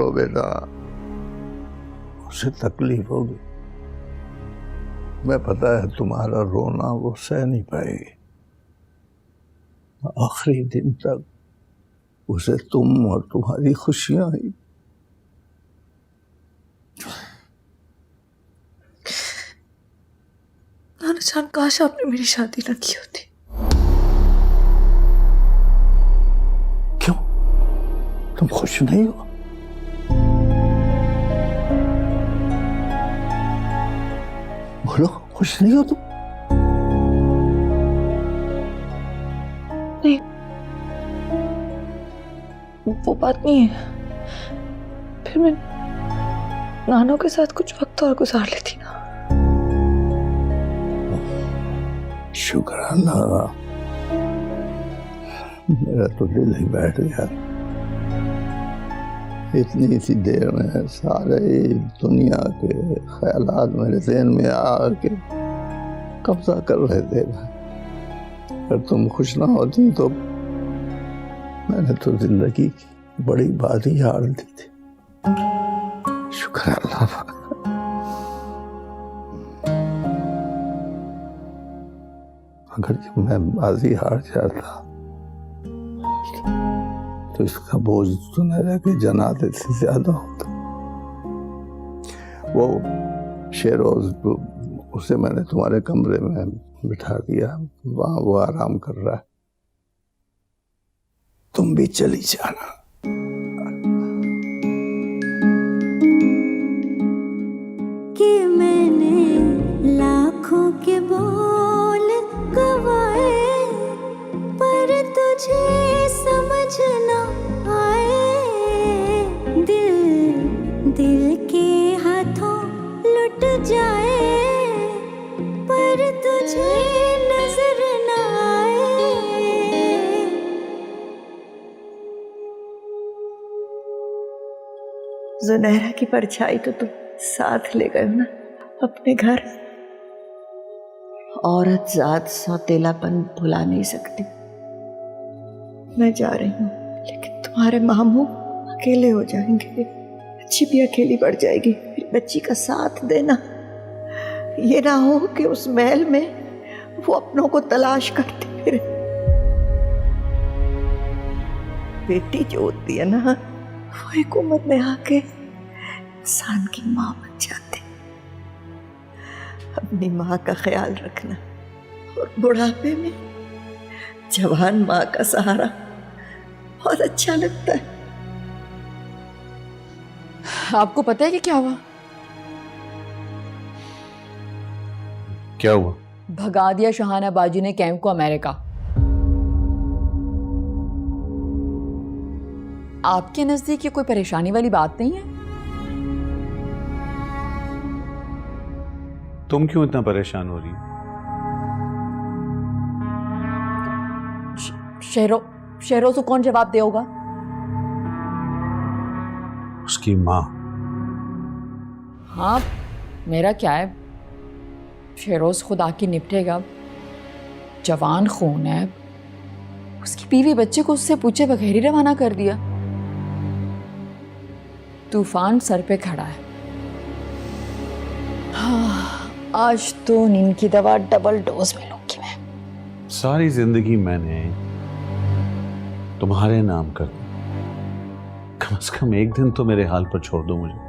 करो बेटा, उसे तकलीफ होगी। मैं पता है तुम्हारा रोना वो सह नहीं पाएगी। आखिरी दिन तक उसे तुम और तुम्हारी खुशियां ही। नाना जान, काश आपने मेरी शादी न की होती। क्यों? तुम खुश नहीं हो? बोलो, खुश नहीं हो तुम? नहीं, वो बात नहीं है। फिर मैं नानों के साथ कुछ वक्त और गुजार लेती ना। शुक्र अल्लाह, मेरा तो दिल ही बैठ गया। इतनी सी देर में सारे दुनिया के ख्यालात मेरे ज़हन में आके कब्जा कर रहे थे। अगर तुम खुश ना होती तो मैंने तो जिंदगी की बड़ी बात ही हार दी थी। शुक्र अल्लाह। अगर जब मैं बाजी हार जाता तो इसका बोझ सुनहरा के जनाजे से ज्यादा होता। वो शेरोज, उसे मैंने तुम्हारे कमरे में बिठा दिया, वहां वो आराम कर रहा है। तुम भी चली जाना। कि मैंने लाखों के बोल गवाए पर तुझे समझ ना आए। दिल के हाथों लुट जाए पर तुझे नजर ना आए। जुनैरा की परछाई तो तुम साथ ले गए ना अपने घर। औरत जात सौतेलापन भुला नहीं सकती। मैं जा रही हूँ, लेकिन तुम्हारे मामू अकेले हो जाएंगे। बच्ची भी अकेली पड़ जाएगी। फिर बच्ची का साथ देना। ये ना हो कि उस महल में वो अपनों को तलाश करती फिरे। बेटी जो होती है ना, वो एक उम्र में आके इंसान की माँ बन जाती। अपनी माँ का ख्याल रखना और बुढ़ापे में जवान माँ का सहारा बहुत अच्छा लगता है। आपको पता है कि क्या हुआ? क्या हुआ? भगा दिया शहाना बाजी ने कैम को अमेरिका। आपके नजदीक ये कोई परेशानी वाली बात नहीं है? तुम क्यों इतना परेशान हो रही हो? शहरों को कौन जवाब देगा? उसकी माँ। हाँ, मेरा क्या है, शेरोज खुद आके निपटेगा। जवान खून है। उसकी बीवी बच्चे को उससे पूछे बगैर ही रवाना कर दिया। तूफान सर पे खड़ा है। हाँ, आज तो नींद की दवा डबल डोज में लूंगी मैं। सारी जिंदगी मैंने तुम्हारे नाम कर दी। कम से कम एक दिन तो मेरे हाल पर छोड़ दो मुझे।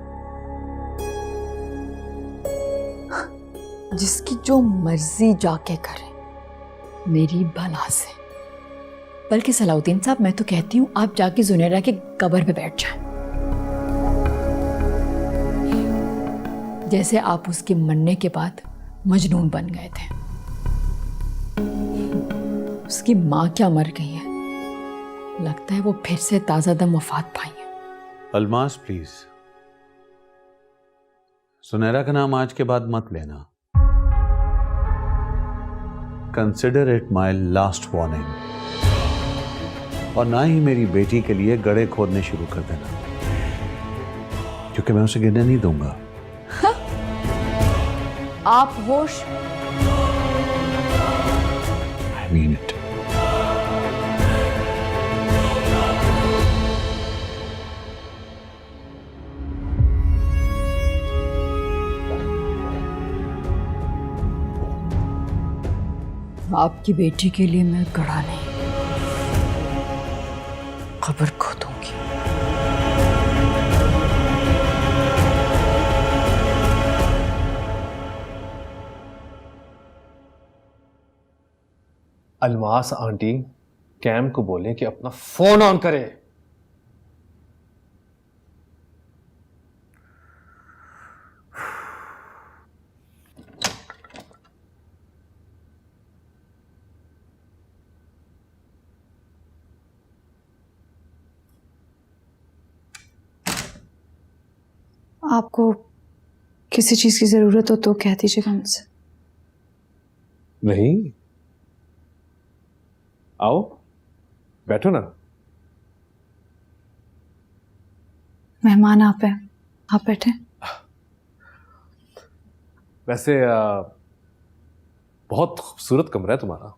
जिसकी जो मर्जी जाके करे, मेरी भला से। बल्कि सलाउद्दीन साहब, मैं तो कहती हूँ आप जाके जुनैरा के कब्र पे बैठ जाएं। जैसे आप उसके मरने के बाद मजनून बन गए थे। उसकी माँ क्या मर गई है, लगता है वो फिर से ताजा दम वफात पाई है। अलमास प्लीज, सुनहरा का नाम आज के बाद मत लेना। Consider it my last warning. और ना ही मेरी बेटी के लिए गड्ढे खोदने शुरू कर देना, क्योंकि मैं उसे गिरने नहीं दूंगा। आप होश। I mean it. आपकी बेटी के लिए मैं गड़ा नहीं, खबर खोदूंगी। अलमास आंटी कैम को बोले कि अपना फोन ऑन करे। आपको किसी चीज की जरूरत हो तो कह दीजिएगा मुझसे। नहीं, आओ बैठो ना। मेहमान आप हैं, आप बैठे। वैसे बहुत खूबसूरत कमरा है तुम्हारा।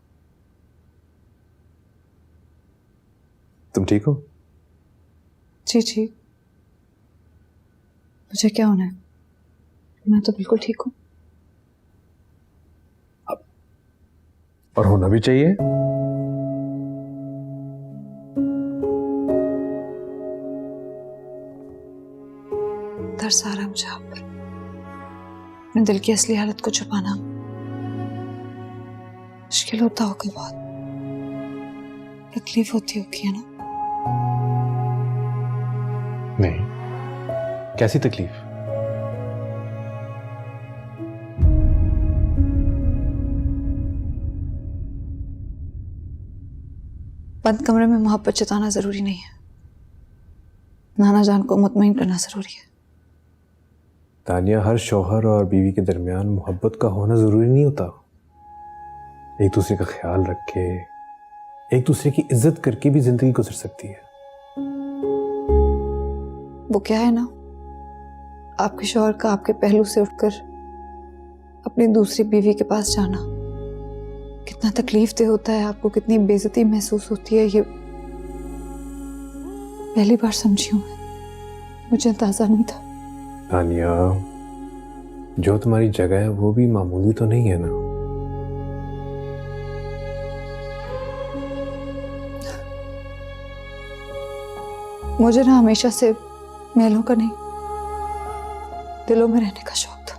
तुम ठीक हो? जी जी, मुझे क्या होना है, मैं तो बिल्कुल ठीक हूँ। और होना भी चाहिए। तरस आ रहा है मुझे आप पर। अपने दिल की असली हालत को छुपाना मुश्किल होता होगा, बहुत तकलीफ होती होगी, है ना? नहीं, कैसी तकलीफ? बंद कमरे में मोहब्बत जताना जरूरी नहीं है, नाना जान को मुतमईन करना जरूरी है। तानिया, हर शौहर और बीवी के दरमियान मोहब्बत का होना जरूरी नहीं होता। एक दूसरे का ख्याल रख के, एक दूसरे की इज्जत करके भी जिंदगी गुजर सकती है। वो क्या है ना, आपके शौहर का आपके पहलू से उठकर अपनी दूसरी बीवी के पास जाना कितना तकलीफ दे होता है, आपको कितनी बेइज्जती महसूस होती है, ये पहली बार समझी हूं मैं, मुझे अंदाजा नहीं था। तानिया, जो तुम्हारी जगह है वो भी मामूली तो नहीं है ना। मुझे ना हमेशा से महलों का नहीं, दिलों में रहने का शौक था।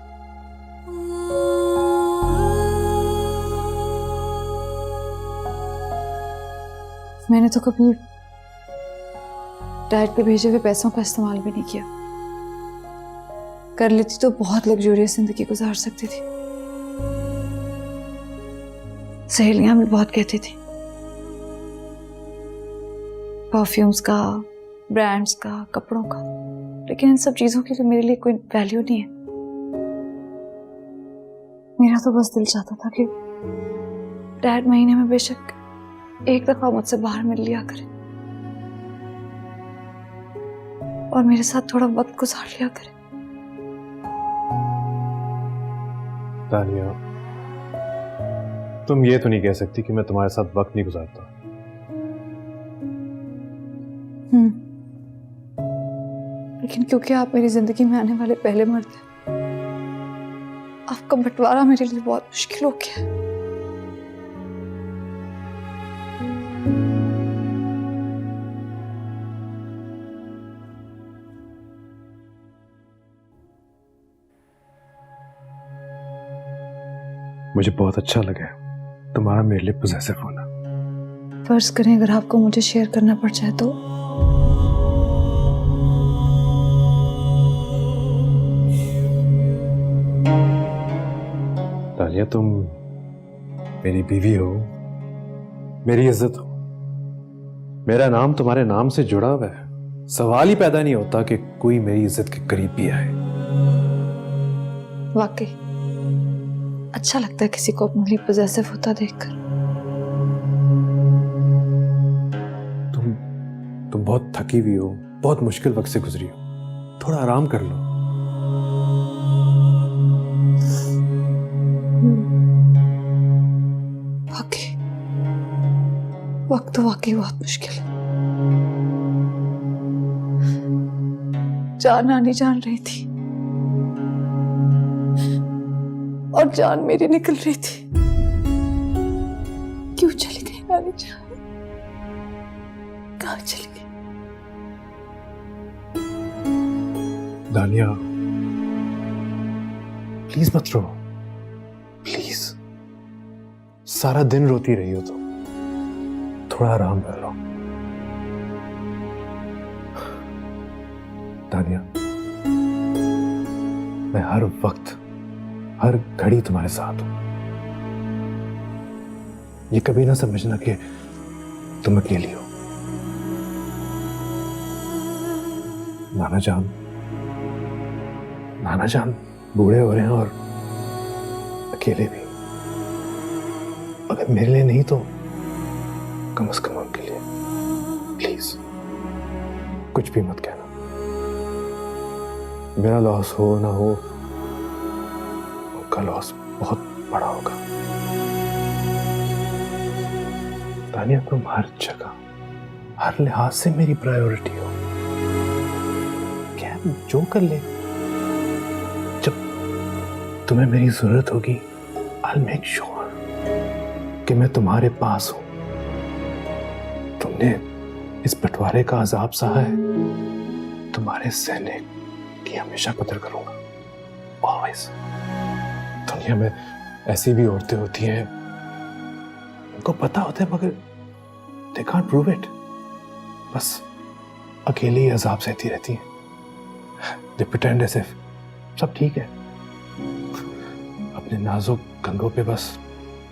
मैंने तो कभी डैड पे भेजे हुए पैसों का इस्तेमाल भी नहीं किया। कर लेती तो बहुत लग्जूरियस जिंदगी गुजार सकती थी। सहेलियां भी बहुत कहती थी, परफ्यूम्स का, ब्रांड्स का, कपड़ों का, लेकिन इन सब चीजों के लिए मेरे लिए कोई वैल्यू नहीं है। मेरा तो बस दिल चाहता था कि डैड महीने में बेशक एक दफा मुझसे बाहर मिल लिया करे और मेरे साथ थोड़ा वक्त गुजार लिया करे। तानिया, तुम ये तो नहीं कह सकती कि मैं तुम्हारे साथ वक्त नहीं गुजारता। लेकिन क्योंकि आप मेरी जिंदगी में आने वाले पहले मर्द हैं, आपका बंटवारा मेरे लिए बहुत मुश्किल हो गया है। मुझे बहुत अच्छा लगा तुम्हारा मेरे लिए पॉसेसिव होना। फर्ज करें अगर आपको मुझे शेयर करना पड़ जाए तो? तानिया, तुम मेरी बीवी हो, मेरी इज्जत हो, मेरा नाम तुम्हारे नाम से जुड़ा हुआ है। सवाल ही पैदा नहीं होता कि कोई मेरी इज्जत के करीब भी आए। वाकई अच्छा लगता है किसी को अपने लिए पॉसेसिव होता देखकर। तुम बहुत थकी हुई हो, बहुत मुश्किल वक्त से गुजरी हो, थोड़ा आराम कर लो। वाकई वक्त तो वाकई बहुत मुश्किल है। जान आनी जान रही थी और जान मेरी निकल रही थी। क्यों चली गई नानी जान? कहाँ चली गई? दानिया, प्लीज मत रो, प्लीज। सारा दिन रोती रही हो तुम, थोड़ा आराम कर लो। दानिया, मैं हर वक्त हर घड़ी तुम्हारे साथ हूं। ये कभी ना समझना कि तुम अकेली हो। नाना जान बूढ़े हो रहे हैं और अकेले भी। अगर मेरे लिए नहीं तो कम से कम उनके लिए प्लीज कुछ भी मत कहना। मेरा लॉस हो ना हो, उनका लॉस बहुत बड़ा होगा। तानिया, तुम हर जगह हर लिहाज से मेरी प्रायोरिटी हो। क्या जो कर ले, जब तुम्हें मेरी जरूरत होगी I'll make sure कि मैं तुम्हारे पास हूं। तुमने इस बंटवारे का अजाब सहा है, तुम्हारे सहने की हमेशा कदर करूंगा, ऑलवेज। दुनिया में ऐसी भी औरतें होती हैं, उनको पता होता है मगर they can't prove it, बस अकेली ही अजाब सहती रहती हैं। They pretend as if सब ठीक है, अपने नाजुक कंधों पे बस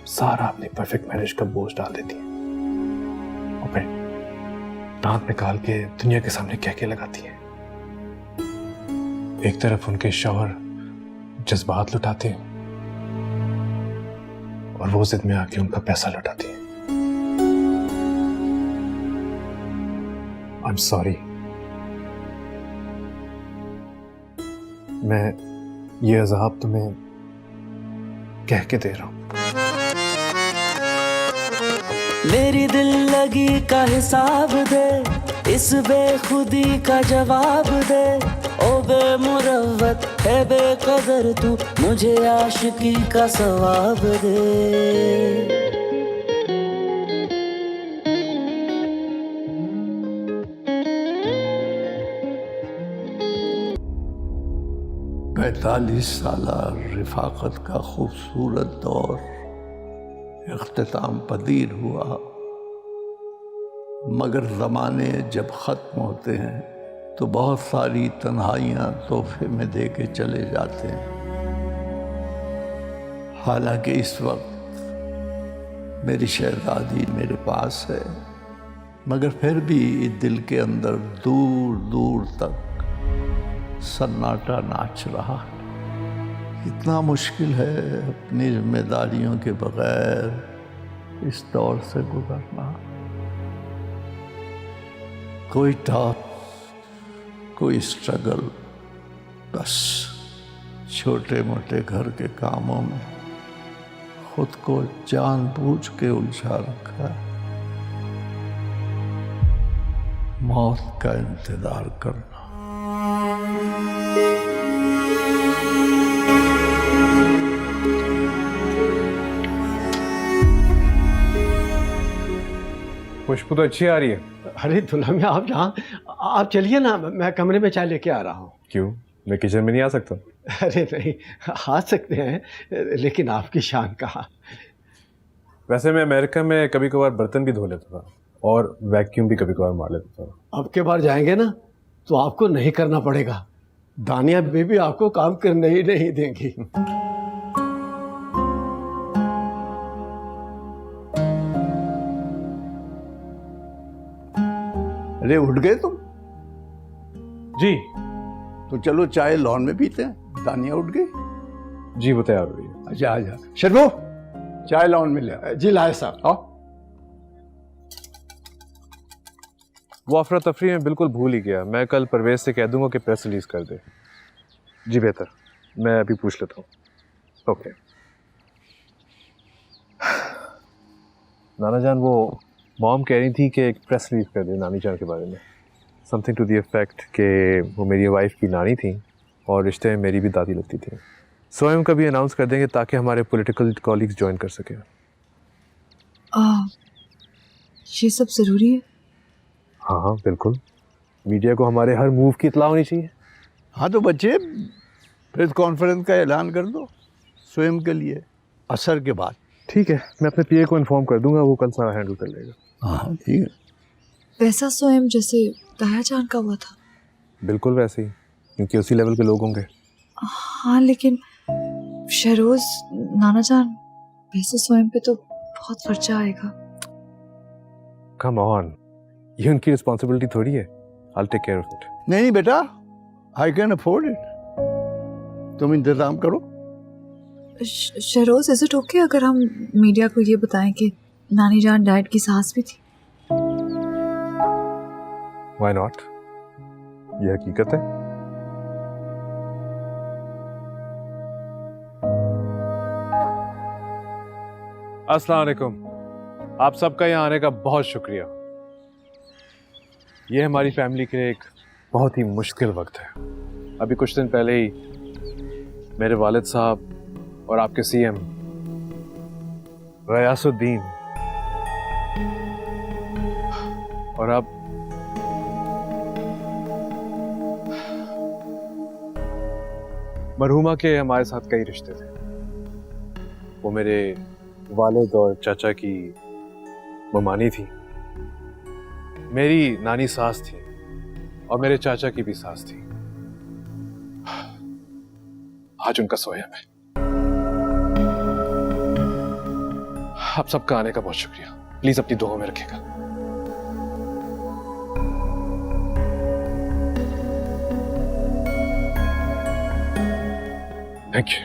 सारा अपने परफेक्ट मैरिज का बोझ डाल देती हैं और फिर दांत निकाल के दुनिया के सामने कह के लगाती हैं। एक तरफ उनके शौहर जज्बात लुटाते हैं और वो जिद में आके उनका पैसा लुटाती हैं। I'm sorry, मैं ये अजाब तुम्हें कह के दे रहा हूं। मेरी दिल लगी का हिसाब दे, इस बेखुदी का जवाब दे। ओ बेमुरव्वत है बेकदर तू, मुझे आशिकी का सवाब दे। 45 साला रिफाकत का खूबसूरत दौर इख्तिताम पदीर हुआ, मगर ज़माने जब ख़त्म होते हैं तो बहुत सारी तन्हाइयाँ तोहफे में दे के चले जाते हैं। हालांकि इस वक्त मेरी शहज़ादी मेरे पास है, मगर फिर भी दिल के अंदर दूर दूर तक सन्नाटा नाच रहा है। इतना मुश्किल है अपनी जिम्मेदारियों के बगैर इस दौर से गुजरना। कोई टास्क, कोई स्ट्रगल, बस छोटे मोटे घर के कामों में खुद को जानबूझ के उलझा रखा है। मौत का इंतजार करना। खुशबू तो अच्छी आ रही है। अरे दुल्हा में आप चलिए ना, मैं कमरे में चाय लेके आ रहा हूँ। क्यों, मैं किचन में नहीं आ सकता? अरे नहीं, आ सकते हैं, लेकिन आपकी शान कहाँ। वैसे मैं अमेरिका में कभी कभार बर्तन भी धो लेता था और वैक्यूम भी कभी कभार मार लेता था। अब के बार जाएंगे ना तो आपको नहीं करना पड़ेगा, दानिया बीबी आपको काम करने ही नहीं देंगी। अरे उठ गए तुम? जी। तो चलो चाय लॉन में पीते हैं। दानिया उठ गई? जी वो तैयार हो रही है। अच्छा आजा शर्मो, चाय लॉन में ले। जी लाए साहब। आओ। वो अफरा तफरी में बिल्कुल भूल ही गया। मैं कल परवेज से कह दूंगा कि प्रेस रिलीज कर दे। जी बेहतर, मैं अभी पूछ लेता हूँ। ओके। नाना जान, वो मॉम कह रही थी कि एक प्रेस रिलीज कर दे नानी जान के बारे में, समथिंग टू द इफेक्ट कि वो मेरी वाइफ की नानी थी और रिश्ते में मेरी भी दादी लगती थी। सो हम कभी अनाउंस कर देंगे ताकि हमारे पॉलिटिकल कॉलीग्स ज्वाइन कर सकें। ये सब जरूरी है? हाँ हाँ बिल्कुल, मीडिया को हमारे हर मूव की इत्तला होनी चाहिए। हाँ तो बच्चे, प्रेस कॉन्फ्रेंस का ऐलान कर दो स्वयं के लिए असर के बाद। ठीक है, मैं अपने पीए को इन्फॉर्म कर दूंगा, वो कल सारा हैंडल कर लेगा। हाँ ठीक है। वैसा स्वयं जैसे दया जान का हुआ था? बिल्कुल वैसे ही, क्योंकि उसी लेवल के लोग होंगे। हाँ लेकिन शहरोज नाना जान वैसे स्वयं पे तो बहुत खर्चा आएगा। कम ऑन, ये उनकी रिस्पॉन्सिबिलिटी थोड़ी है। I'll take care of it. नहीं नहीं बेटा, आई कैन अफोर्ड इट, तुम इंतजाम करो। शहरोज इज इट ओके अगर हम मीडिया को ये बताएं कि नानी जान डैड की सास भी थी? Why not? ये हकीकत है। अस्सलाम वालेकुम, आप सबका यहाँ आने का बहुत शुक्रिया। ये हमारी फैमिली के लिए एक बहुत ही मुश्किल वक्त है। अभी कुछ दिन पहले ही मेरे वालिद साहब और आपके सीएम गयासुद्दीन और अब मरहुमा के हमारे साथ कई रिश्ते थे। वो मेरे वालिद और चाचा की ममानी थी, मेरी नानी सास थी और मेरे चाचा की भी सास थी। आज उनका सोहम है। आप सबका आने का बहुत शुक्रिया। प्लीज अपनी दुआ में रखिएगा। Thank you.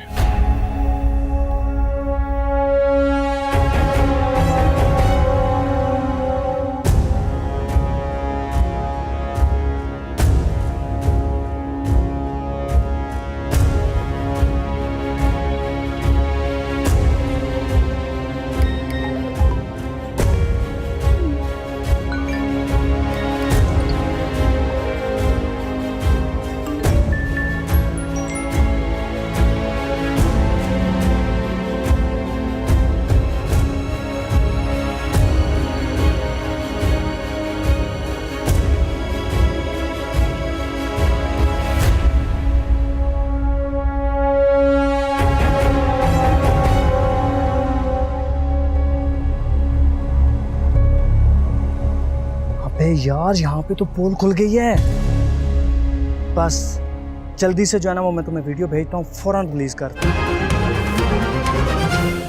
यार यहाँ पे तो पोल खुल गई है। बस जल्दी से जो है ना वो मैं तुम्हें वीडियो भेजता हूँ, फौरन रिलीज कर।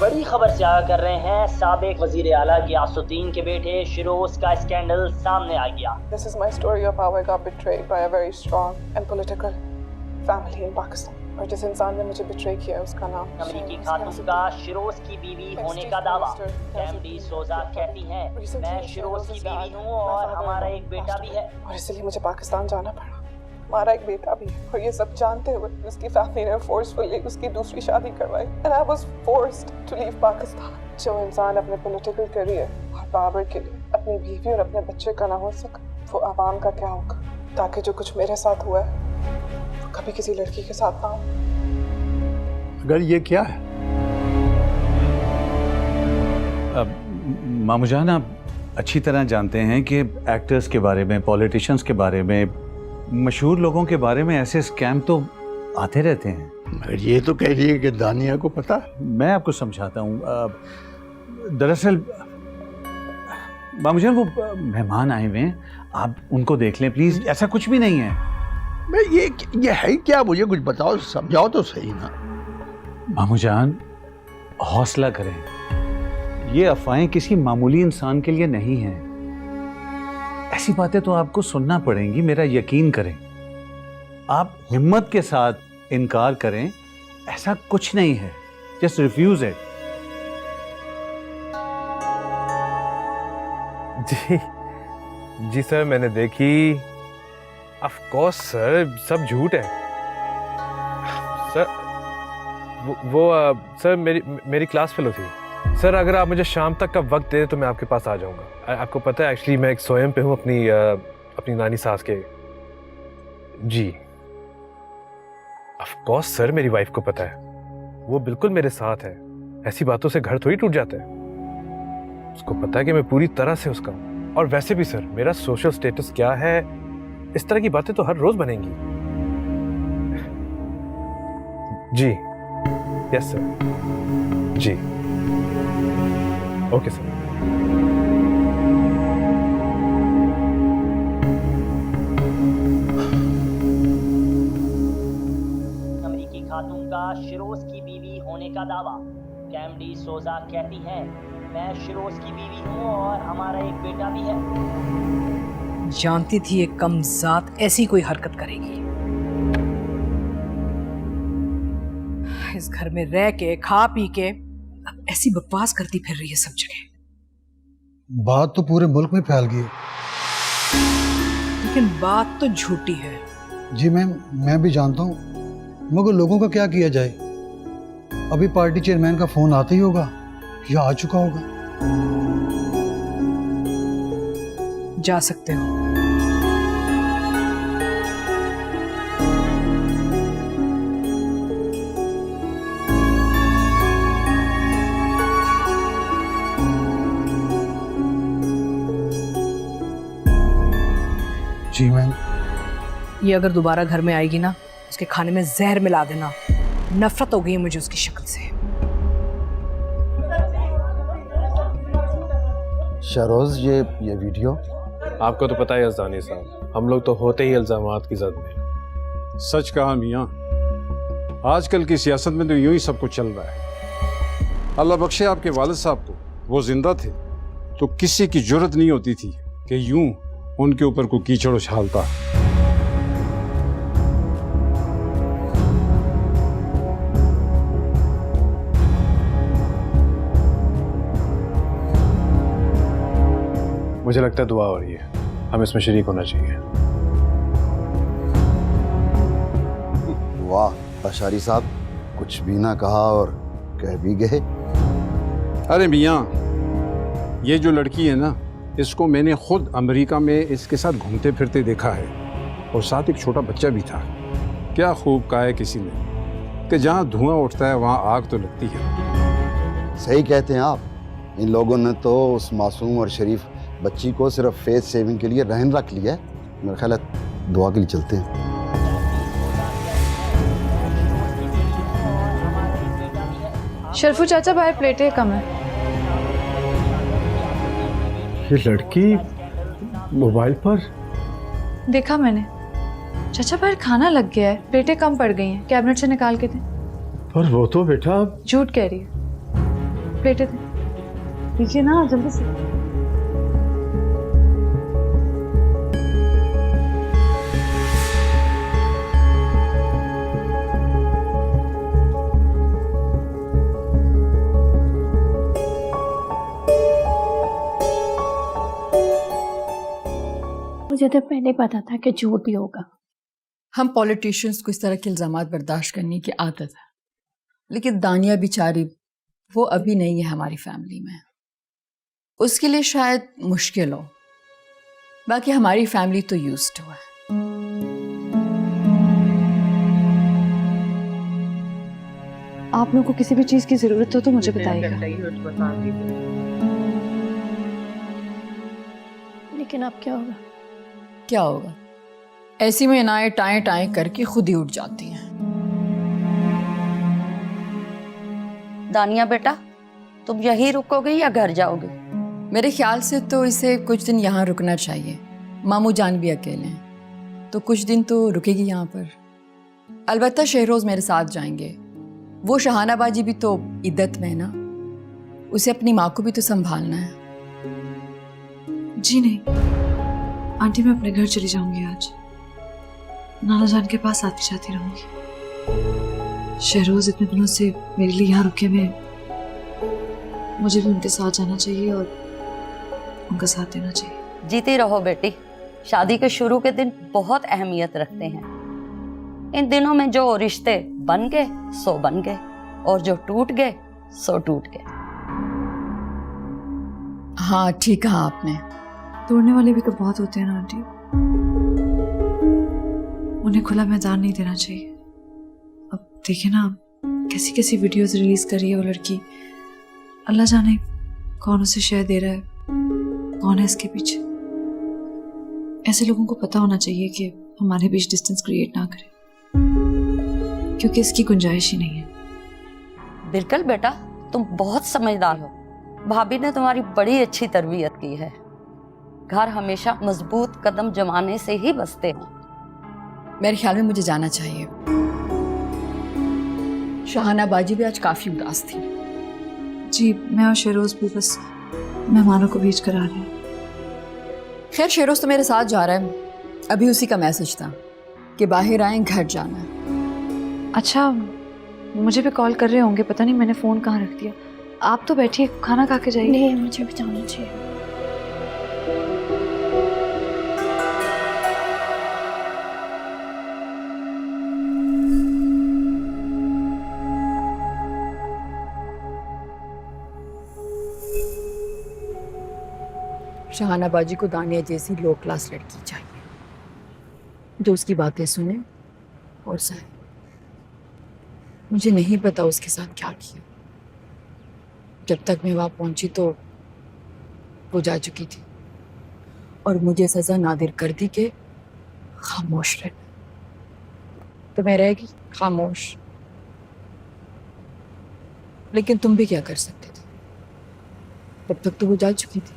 बड़ी खबर से आगाह कर रहे हैं, साबिक वजीर आला गियासुद्दीन के बेटे शिरोज का स्कैंडल सामने आ गया। This is my story of how I got betrayed by a very strong and political family in Pakistan. और जिस इंसान ने मुझे बिट्रे किया उसका नाम अमेरिकी खातून का शिरोज की बीवी होने का दावा। एमडी सोजा कहती हैं, मैं शिरोज की बीवी हूँ और हमारा एक बेटा भी है। और इसलिए मुझे पाकिस्तान जाना पड़ा। हमारा एक बेटा भी है और ये सब जानते हुए उसकी फैमिली ने फोर्सफुली उसकी दूसरी शादी करवाई। And I was forced to leave Pakistan. जो इंसान अपने पॉलिटिकल करियर और पावर के लिए अपनी बीवी और अपने बच्चे का ना हो सका, वो आवाम का क्या होगा? ताकि जो कुछ मेरे साथ हुआ है कभी किसी लड़की के साथ ना हो। अगर ये क्या है? मामू जान, आप अच्छी तरह जानते हैं कि एक्टर्स के बारे में, पॉलिटिशियंस के बारे में, मशहूर लोगों के बारे में ऐसे स्कैम तो आते रहते हैं। मगर ये तो कह रही है कि दानिया को पता। मैं आपको समझाता हूँ। दरअसल मामू जान, वो मेहमान आए हुए हैं, आप उनको देख लें प्लीज। ऐसा कुछ भी नहीं है। मैं ये है क्या? मुझे कुछ बताओ, समझाओ तो सही ना। मामू जान, हौसला करें। ये अफवाहें किसी मामूली इंसान के लिए नहीं हैं। ऐसी बातें तो आपको सुनना पड़ेंगी, मेरा यकीन करें। आप हिम्मत के साथ इनकार करें, ऐसा कुछ नहीं है। Just refuse it. जी सर, मैंने देखी। ऑफ कोर्स सर, सब झूठ है सर। सर मेरी क्लास फेलो थी सर। अगर आप मुझे शाम तक का वक्त दे तो मैं आपके पास आ जाऊंगा। आपको पता है एक्चुअली मैं एक स्वयं पे हूँ अपनी नानी सास के। जी ऑफ कोर्स सर, मेरी वाइफ को पता है, वो बिल्कुल मेरे साथ है। ऐसी बातों से घर थोड़ी टूट जाता है। उसको पता है कि मैं पूरी तरह से उसका हूं। और वैसे भी सर, मेरा सोशल स्टेटस क्या है, इस तरह की बातें तो हर रोज बनेंगी। जी यस सर, जी ओके सर। अमेरिकी खातून का शिरोज की बीवी होने का दावा। कैमडी सोजा कहती हैं, मैं शिरोज की बीवी हूँ और हमारा एक बेटा भी है। जानती थी ये कमजात ऐसी कोई हरकत करेगी। इस घर में रह के खा पी के अब ऐसी बकवास करती फिर रही है सब जगह। बात तो पूरे मुल्क में फैल गई है। लेकिन बात तो झूठी है। जी मैम, मैं भी जानता हूँ, मगर लोगों का क्या किया जाए। अभी पार्टी चेयरमैन का फोन आता ही होगा या आ चुका होगा। जा सकते हो। जी मैम। ये अगर दोबारा घर में आएगी ना, उसके खाने में जहर मिला देना। नफरत हो गई है मुझे उसकी शक्ल से। शहरोज, ये वीडियो आपको तो पता है अज़दानी साहब, हम लोग तो होते ही इल्जामात की जद में। सच कहा मियाँ, आजकल की सियासत में तो यूं ही सब कुछ चल रहा है। अल्लाह बख्शे आपके वालिद साहब को, वो जिंदा थे तो किसी की जुर्रत नहीं होती थी कि यूं उनके ऊपर कोई कीचड़ उछालता। मुझे लगता है दुआ हो रही है, हम इसमें शरीक होना चाहिए। वाह अशारी साहब, कुछ भी ना कहा और कह भी गए। अरे मियाँ, ये जो लड़की है ना, इसको मैंने खुद अमेरिका में इसके साथ घूमते फिरते देखा है, और साथ एक छोटा बच्चा भी था। क्या खूब कहा है किसी ने कि जहाँ धुआं उठता है वहाँ आग तो लगती है। सही कहते हैं आप। इन लोगों ने तो उस मासूम और शरीफ बच्ची को सिर्फ फेस सेविंग के लिए रहन रख लिया है। मेरा ख्याल है दुआ के लिए चलते हैं। शरफू चाचा, बाहर प्लेटें कम है। ये लड़की मोबाइल पर देखा मैंने। चाचा, बाहर खाना लग गया है, प्लेटें कम पड़ गई हैं, कैबिनेट से निकाल के दे। पर वो तो बेटा झूठ कह रही है। प्लेटें दे दीजिए ना जल्दी से। मुझे तो पहले पता था कि झूठ ही होगा। हम पॉलिटिशियंस को इस तरह के इल्जामात बर्दाश्त करने की आदत है, लेकिन दानिया बेचारी वो अभी नहीं है हमारी फैमिली में। उसके लिए शायद मुश्किल हो, बाकी हमारी फैमिली तो यूज्ड हुआ है। आप लोगों को किसी भी चीज की जरूरत हो तो मुझे बताइएगा। लेकिन अब क्या होगा? क्या होगा? ऐसी में इनाएं टाएं टाएं करके खुद ही उठ जाती हैं। दानिया बेटा, तुम यहीं रुकोगे या घर जाओगे? मेरे ख्याल से तो इसे कुछ दिन यहाँ रुकना चाहिए। मामू जान भी अकेले हैं, तो कुछ दिन तो रुकेगी यहाँ पर। अलबत्ता शहरोज मेरे साथ जाएंगे। वो शहाना बाजी भी तो इद्दत में है ना, उसे अपनी माँ को भी तो संभालना है। जी नहीं आंटी, मैं अपने घर चली जाऊंगी आज। नाना जान के पास आती जाती रहूंगी। शहरोज इतने दिनों से मेरे लिए यहाँ रुके में, मुझे भी उनके साथ जाना चाहिए और उनका साथ देना चाहिए। जीती रहो बेटी। शादी के शुरू के दिन बहुत अहमियत रखते हैं। इन दिनों में जो रिश्ते बन गए सो बन गए, और जो टूट गए सो टूट गए। हाँ ठीक कहा आपने। तोड़ने वाले भी तो बहुत होते हैं ना आंटी, उन्हें खुला मैदान नहीं देना चाहिए। अब देखिए ना कैसी कैसी वीडियोस रिलीज कर रही है वो लड़की। अल्लाह जाने कौन उसे शेयर दे रहा है, कौन है इसके पीछे। ऐसे लोगों को पता होना चाहिए कि हमारे बीच डिस्टेंस क्रिएट ना करें, क्योंकि इसकी गुंजाइश ही नहीं है। बिल्कुल बेटा, तुम बहुत समझदार हो। भाभी ने तुम्हारी बड़ी अच्छी तरबियत की है। घर हमेशा मजबूत कदम जमाने से ही बसते हैं। मेरे ख्याल में मुझे जाना चाहिए। शाहाना बाजी भी आज काफी उदास थी। जी, मैं और शेरोज भी बस मेहमानों को बीच करा रहे हैं। खैर, शेरोज तो मेरे साथ जा रहा है। अभी उसी का मैसेज था कि बाहर आए, घर जाना है। अच्छा, मुझे भी कॉल कर रहे होंगे, पता नहीं मैंने फ़ोन कहाँ रख दिया। आप तो बैठिए, खाना खा के जाइए। नहीं, मुझे भी जाना चाहिए। शाहाना बाजी को दानिया जैसी लो क्लास लड़की चाहिए जो उसकी बातें सुने और सहे। मुझे नहीं पता उसके साथ क्या किया। जब तक मैं वहां पहुंची तो वो जा चुकी थी और मुझे सजा नादिर कर दी कि खामोश रह। तो मैं रहेगी खामोश। लेकिन तुम भी क्या कर सकते थे? तब तक तो वो जा चुकी थी।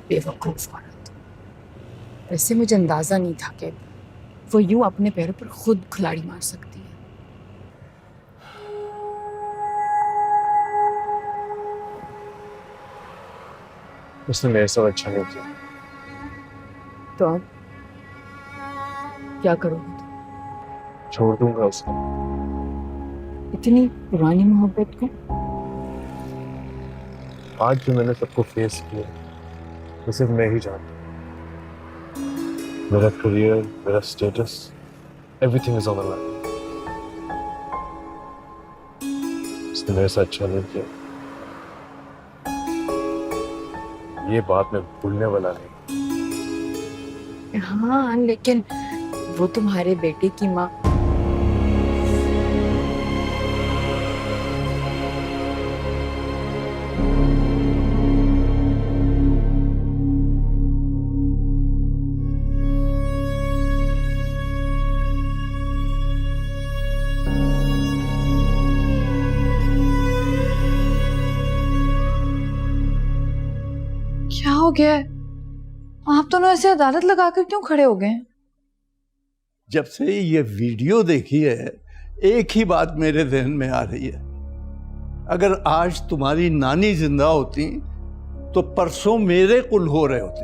बेवकूफ औरत। वैसे मुझे अंदाजा नहीं था कि वो यूं अपने पैरों पर खुद खिलाड़ी मार सकती है। उसने मेरे साथ अच्छा नहीं किया। तो अब क्या करोगे तुम? छोड़ दूंगा उसे। इतनी पुरानी मोहब्बत को? आज जो मैंने सबको फेस किया वो सिर्फ मैं ही जानता। मेरा करियर, मेरा status, everything is on the line. उसने मेरे साथ अच्छा नहीं किया। ये बात मैं भूलने वाला नहीं। हाँ, लेकिन वो तुम्हारे बेटे की माँ। क्या हो गया है? आप दोनों ऐसे अदालत लगाकर क्यों खड़े हो गए? जब से ये वीडियो देखी है, एक ही बात मेरे जहन में आ रही है। अगर आज तुम्हारी नानी जिंदा होती तो परसों मेरे कुल हो रहे होते।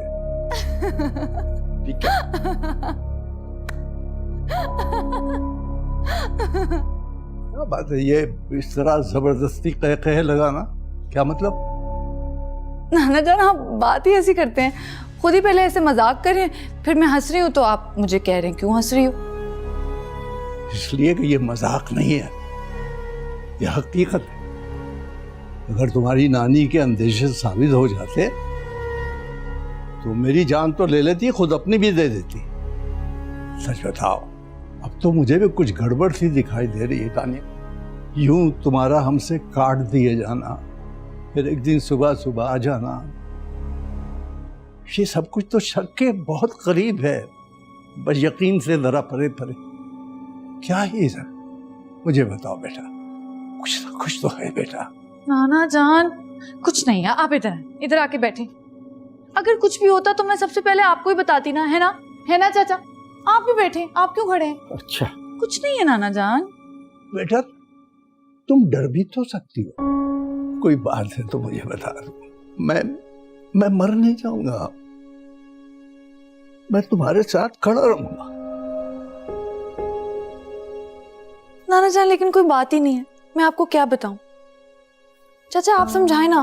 ठीक है? क्या बात है ये इस तरह जबरदस्ती कह लगाना? क्या मतलब? नाना जान, आप बात ही ऐसी करते हैं। खुद ही पहले ऐसे मजाक करें, फिर मैं हंस रही हूँ तो आप मुझे कह रहे हैं क्यों हंस रही हो? इसलिए कि ये मजाक नहीं है, ये हकीकत है। अगर तुम्हारी नानी के अंदेशे साबित हो जाते तो मेरी जान तो ले लेती, खुद अपनी भी दे देती। सच बताओ, अब तो मुझे भी कुछ गड़बड़ सी दिखाई दे रही है तानिया। यूं तुम्हारा हमसे काट दिए जाना, फिर एक दिन सुबह सुबह आ जाना, ये सब कुछ तो शक के बहुत करीब है। बस यकीन से जरा परे परे। क्या है सर? मुझे बताओ बेटा, कुछ ना कुछ तो है बेटा। नाना जान, कुछ नहीं है। आप इधर आके बैठे। अगर कुछ भी होता तो मैं सबसे पहले आपको ही बताती ना, है ना? है ना चाचा? आप भी बैठे, आप क्यों खड़े हैं? अच्छा, कुछ नहीं है नाना जान। बेटा तुम डर भी तो सकती हो। कोई बात है तो मुझे बता दो। मैं मर नहीं जाऊंगा, मैं तुम्हारे साथ खड़ा रहूंगा। नाना जान, लेकिन कोई बात ही नहीं है। मैं आपको क्या बताऊं? चाचा आप समझाए ना,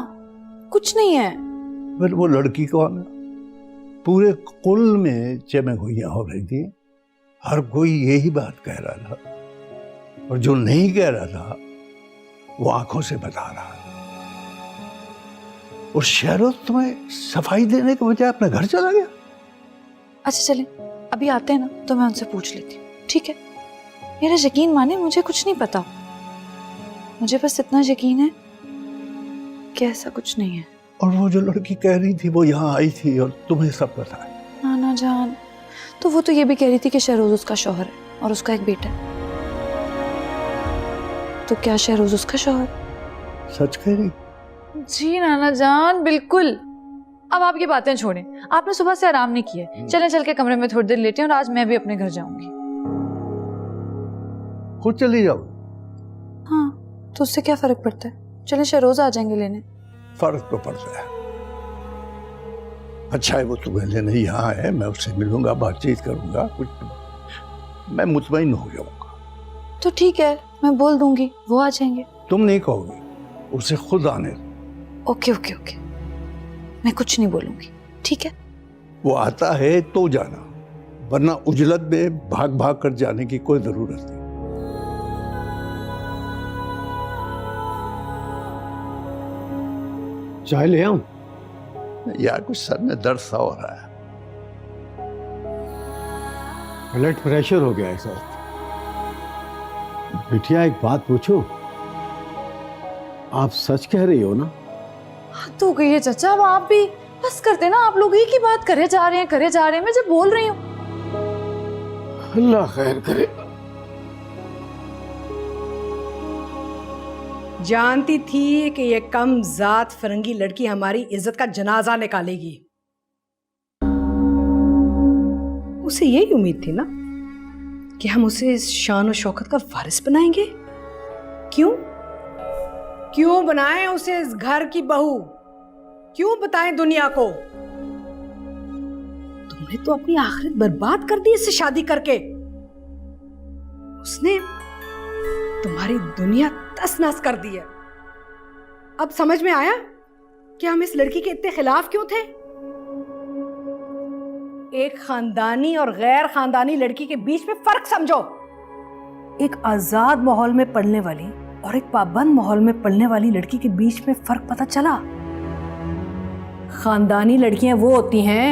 कुछ नहीं है। फिर वो लड़की कौन है? पूरे कुल में चमगुइयां हो रही थी, हर कोई यही बात कह रहा था, और जो नहीं कह रहा था वो आंखों से बता रहा। और शहरों तुम्हें सफाई देने के बजाय अपने घर चला गया। अच्छा चले, अभी आते हैं ना तो मैं उनसे पूछ लेती हूँ, ठीक है? मेरा यकीन माने, मुझे कुछ नहीं पता। मुझे बस इतना यकीन है ठीक है, ऐसा कुछ नहीं है। और वो जो लड़की कह रही थी वो यहाँ आई थी और तुम्हें सब पता है। नाना जान, तो वो तो ये भी कह रही थी कि शहरोज उसका शौहर है और उसका एक बेटा है। तो क्या शहरोज उसका शौहर? सच कह रही? जी नाना जान, बिल्कुल। अब आप ये बातें छोड़ें, आपने सुबह से आराम नहीं किया। चलें चल के कमरे में थोड़ी देर लेटे और आज मैं भी अपने घर जाऊंगी। खुद चली जाओ? हाँ, तो उससे क्या फर्क पड़ता है? चलें, शहरोज आ जाएंगे लेने। फर्क तो पड़ता है। अच्छा है वो तुम्हें लेने यहाँ है, मैं उससे मिलूंगा, बातचीत करूंगा, कुछ मैं मुतमईन हो जाऊंगा। तो ठीक है, मैं बोल दूंगी, वो आ जाएंगे। तुम नहीं कहोगी, उसे खुद आने दो। ओके ओके ओके, मैं कुछ नहीं बोलूंगी, ठीक है? वो आता है तो जाना, वरना उजलत में भाग भाग कर जाने की कोई जरूरत नहीं। चाय ले आऊं? यार कुछ सर में दर्द सा हो रहा है। ब्लड प्रेशर हो गया है सर। बिटिया एक बात पूछूं? आप सच कह रही हो ना? हद हो गई है चाचा, अब आप भी बस करते ना। आप लोग एक ही बात करे जा रहे हैं। मैं जब बोल रही हूँ। अल्लाह खैर करे। जानती थी कि ये कम जात फरंगी लड़की हमारी इज्जत का जनाजा निकालेगी। उसे यही उम्मीद थी ना कि हम उसे इस शान और शौकत का वारिस बनाएंगे। क्यों बनाएं उसे इस घर की बहू? क्यों बताएं दुनिया को? तुमने तो अपनी आखिरत बर्बाद कर दी इससे शादी करके। उसने तुम्हारी दुनिया तस-नस कर दी है। अब समझ में आया कि हम इस लड़की के इतने खिलाफ क्यों थे? एक खानदानी और गैर खानदानी लड़की के बीच में फर्क समझो। एक आजाद माहौल में पढ़ने वाली और एक पाबंद माहौल में पढ़ने वाली लड़की के बीच में फर्क पता चला। खानदानी लड़कियां वो होती हैं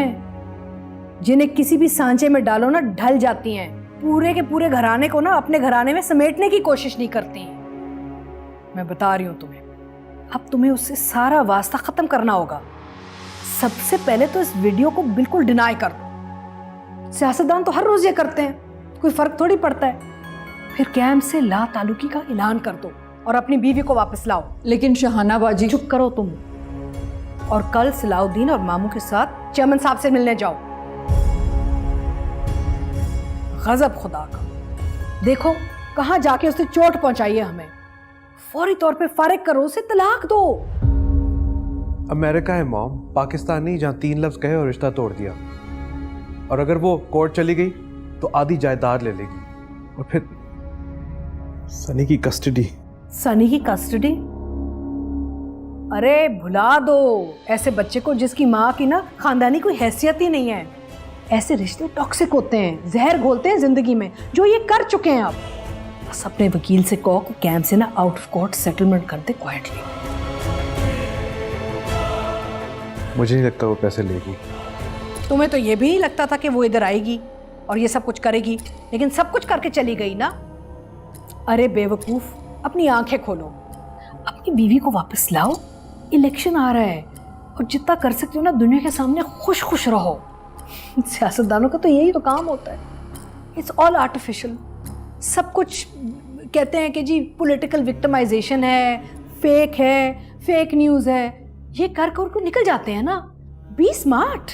जिन्हें किसी भी सांचे में डालो ना ढल जाती हैं। पूरे के पूरे घराने को ना अपने घराने में समेटने की कोशिश नहीं करती। मैं बता रही हूं तुम्हें, अब तुम्हें उससे सारा वास्ता खत्म करना होगा। सबसे पहले तो इस वीडियो को बिल्कुल डिनाई कर दो। सियासतदान तो हर रोज ये करते हैं, कोई फर्क थोड़ी पड़ता है। फिर कैंप से ला ताल्लुकी का ऐलान कर दो और अपनी बीवी को वापस लाओ। लेकिन शहाना बाजी। चुप करो तुम, और कल सलाउद्दीन और मामू के साथ चेयरमैन साहब से मिलने जाओ। गजब खुदा का, देखो कहां जाके उसने चोट पहुंचाई है हमें। फौरी तौर पे फारिग करो उसे, तलाक दो। अमेरिका है मॉम, पाकिस्तान नहीं जहां 3 लफ्ज कहे और रिश्ता तोड़ दिया। और अगर वो कोर्ट चली गई तो आधी जायदाद ले लेगी और फिर सनी की कस्टडी। सनी की कस्टडी? अरे भुला दो ऐसे बच्चे को जिसकी माँ की ना खानदानी कोई हैसियत ही नहीं है। ऐसे रिश्ते टॉक्सिक होते हैं, जहर घोलते हैं जिंदगी में, जो ये कर चुके हैं। आप बस अपने वकील से कहो कि कैंप से ना आउट ऑफ कोर्ट सेटलमेंट कर दे क्वाइटली। मुझे नहीं लगता वो पैसे लेगी। तुम्हें तो ये भी नहीं लगता था कि वो इधर आएगी और ये सब कुछ करेगी, लेकिन सब कुछ करके चली गई ना। अरे बेवकूफ, अपनी आंखें खोलो, अपनी बीवी को वापस लाओ। इलेक्शन आ रहा है और जितना कर सकते हो ना दुनिया के सामने खुश खुश रहो। सियासतदानों का तो यही तो काम होता है। It's all artificial. सब कुछ कहते हैं कि जी पॉलिटिकल विक्टिमाइजेशन है, फेक न्यूज़ है। ये कर कर निकल जाते हैं ना। बी स्मार्ट,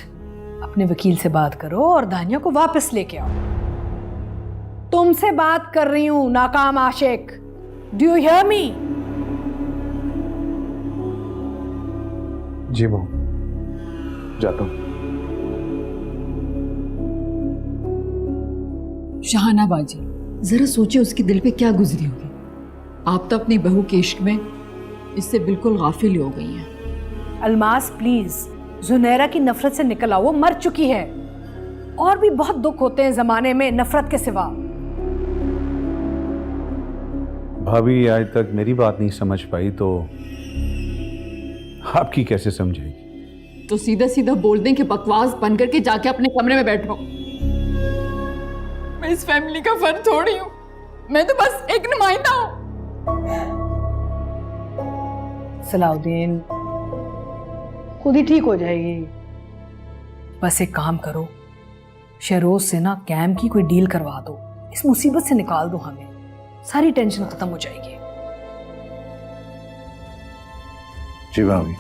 अपने वकील से बात करो और दानिया को वापस लेके आओ। तुमसे बात कर रही हूं नाकाम आशिक। Do you hear me? जी मॉम, जाता हूं। शहाना बाजी, जरा सोचिए उसके दिल पे क्या गुजरी होगी। आप तो अपनी बहू के इश्क में इससे बिल्कुल गाफिल हो गई हैं। अलमास प्लीज, जुनैरा की नफरत से निकल आओ, वो मर चुकी है। और भी बहुत दुख होते हैं जमाने में नफरत के सिवा। भाभी आज तक मेरी बात नहीं समझ पाई तो आपकी कैसे समझेगी? तो सीधा सीधा बोल दें कि बकवास बंद करके जाके अपने कमरे में बैठो। मैं इस फैमिली का फर्द थोड़ी हूँ, मैं तो बस एक नुमाइंदा हूँ। सलाउद्दीन, खुद ही ठीक हो जाएगी। बस एक काम करो, शहरोज से ना कैम की कोई डील करवा दो, इस मुसीबत से निकाल दो हमें, सारी टेंशन खत्म हो जाएगी। जी भाभी।